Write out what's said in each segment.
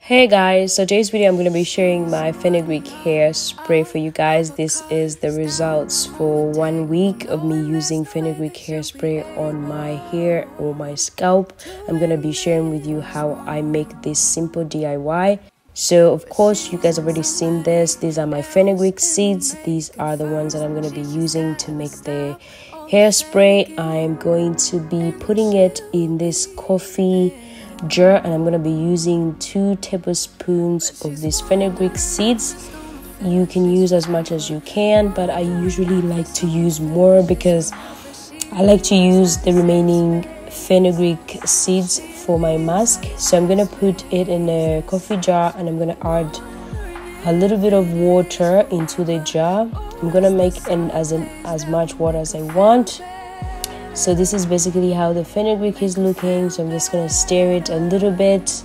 Hey guys, so today's video I'm going to be sharing my fenugreek hair spray for you guys. This is the results for 1 week of me using fenugreek hairspray on my hair or my scalp. I'm going to be sharing with you how I make this simple DIY. So of course you guys already seen this. These are my fenugreek seeds. These are the ones that I'm going to be using to make the hairspray. I'm going to be putting it in this coffee jar, and I'm going to be using 2 tablespoons of these fenugreek seeds. You can use as much as you can, but I usually like to use more because I like to use the remaining fenugreek seeds for my mask. So I'm going to put it in a coffee jar, and I'm going to add a little bit of water into the jar. I'm going to make as much water as I want. So this is basically how the fenugreek is looking. So I'm just going to stir it a little bit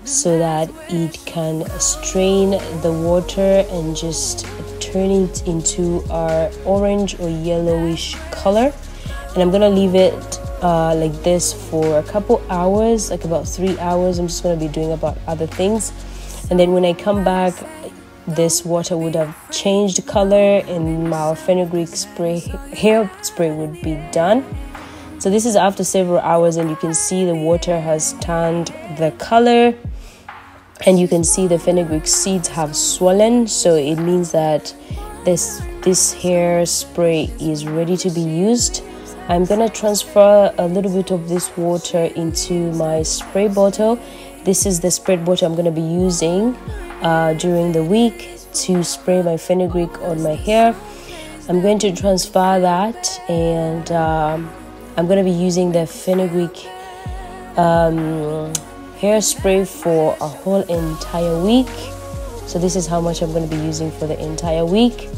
so that it can strain the water and just turn it into our orange or yellowish color. And I'm going to leave it like this for a couple hours, like about 3 hours. I'm just going to be doing about other things. And then when I come back, this water would have changed color and our fenugreek hair spray would be done. So this is after several hours, and you can see the water has turned the color, and you can see the fenugreek seeds have swollen. So it means that this hair spray is ready to be used. I'm gonna transfer a little bit of this water into my spray bottle. This is the spray bottle I'm gonna be using during the week to spray my fenugreek on my hair. I'm going to transfer that, and I'm going to be using the fenugreek hairspray for a whole entire week. So this is how much I'm going to be using for the entire week.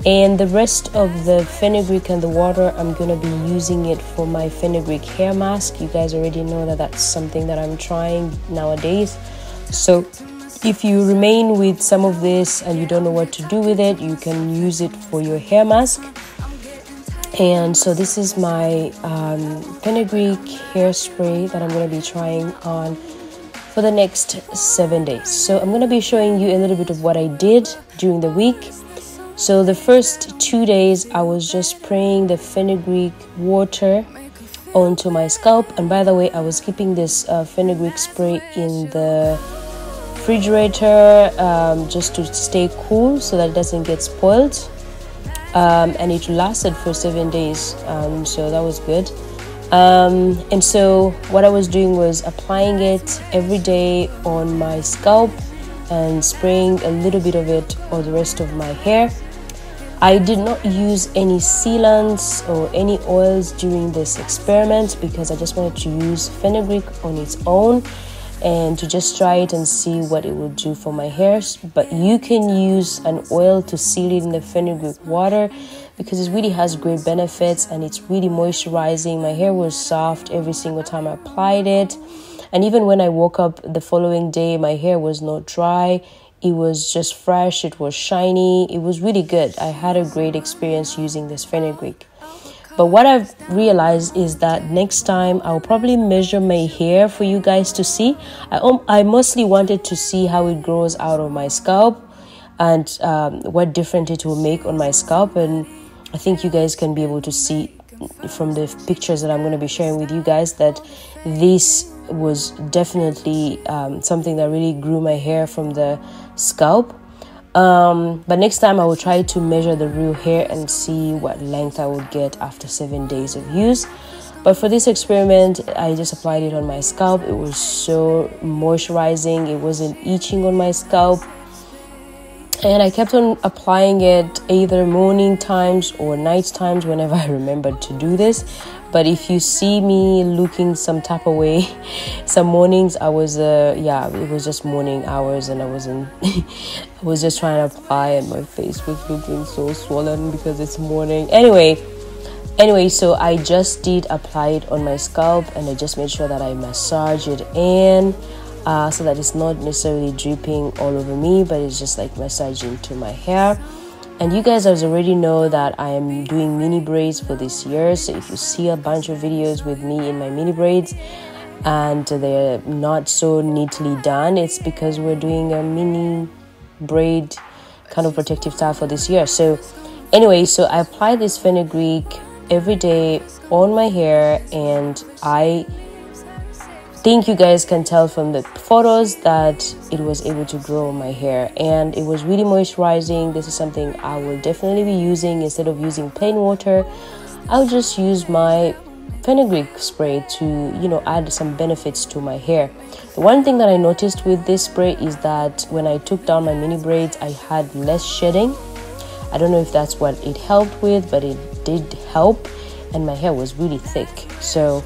And the rest of the fenugreek and the water, I'm going to be using it for my fenugreek hair mask. You guys already know that that's something that I'm trying nowadays. So if you remain with some of this and you don't know what to do with it, you can use it for your hair mask. And so this is my fenugreek hairspray that I'm going to be trying on for the next 7 days. So I'm going to be showing you a little bit of what I did during the week. So the first 2 days I was just spraying the fenugreek water onto my scalp. And by the way, I was keeping this fenugreek spray in the refrigerator just to stay cool so that it doesn't get spoiled. And it lasted for 7 days, so that was good. And so what I was doing was applying it every day on my scalp and spraying a little bit of it on the rest of my hair. I did not use any sealants or any oils during this experiment because I just wanted to use fenugreek on its own and to just try it and see what it would do for my hairs. But you can use an oil to seal it in the fenugreek water because it really has great benefits and it's really moisturizing. My hair was soft every single time I applied it, and even when I woke up the following day, my hair was not dry. It was just fresh, it was shiny, it was really good. I had a great experience using this fenugreek. But what I've realized is that next time I'll probably measure my hair for you guys to see. I mostly wanted to see how it grows out of my scalp and what difference it will make on my scalp. And I think you guys can be able to see from the pictures that I'm going to be sharing with you guys that this was definitely something that really grew my hair from the scalp. But next time I will try to measure the real hair and see what length I will get after 7 days of use. But for this experiment, I just applied it on my scalp. It was so moisturizing. It wasn't itching on my scalp. And I kept on applying it either morning times or night times whenever I remembered to do this. But if you see me looking some type of way, some mornings I was, it was just morning hours and I wasn't, I was just trying to apply and my face was looking so swollen because it's morning. Anyway, so I just did apply it on my scalp and I just made sure that I massage it in so that it's not necessarily dripping all over me, but it's just like massaging to my hair. And you guys already know that I am doing mini braids for this year. So if you see a bunch of videos with me in my mini braids, and they're not so neatly done, it's because we're doing a mini braid kind of protective style for this year. So anyway, so I apply this fenugreek every day on my hair, and I think you guys can tell from the photos that it was able to grow my hair, and it was really moisturizing. This is something I will definitely be using. Instead of using plain water, I'll just use my fenugreek spray to, you know, add some benefits to my hair. The one thing that I noticed with this spray is that when I took down my mini braids, I had less shedding. I don't know if that's what it helped with, but it did help, and my hair was really thick. So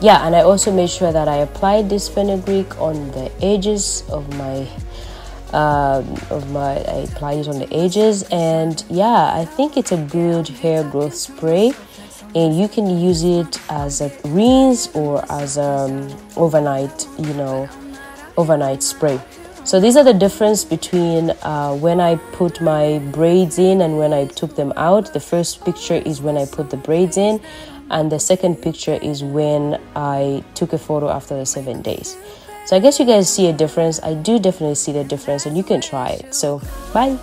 yeah, and I also made sure that I applied this fenugreek on the edges of my I applied it on the edges, and yeah, I think it's a good hair growth spray, and you can use it as a rinse or as overnight, you know, overnight spray. So these are the difference between when I put my braids in and when I took them out. The first picture is when I put the braids in, and the second picture is when I took a photo after the 7 days. So I guess you guys see a difference. I do definitely see the difference, and you can try it. So bye.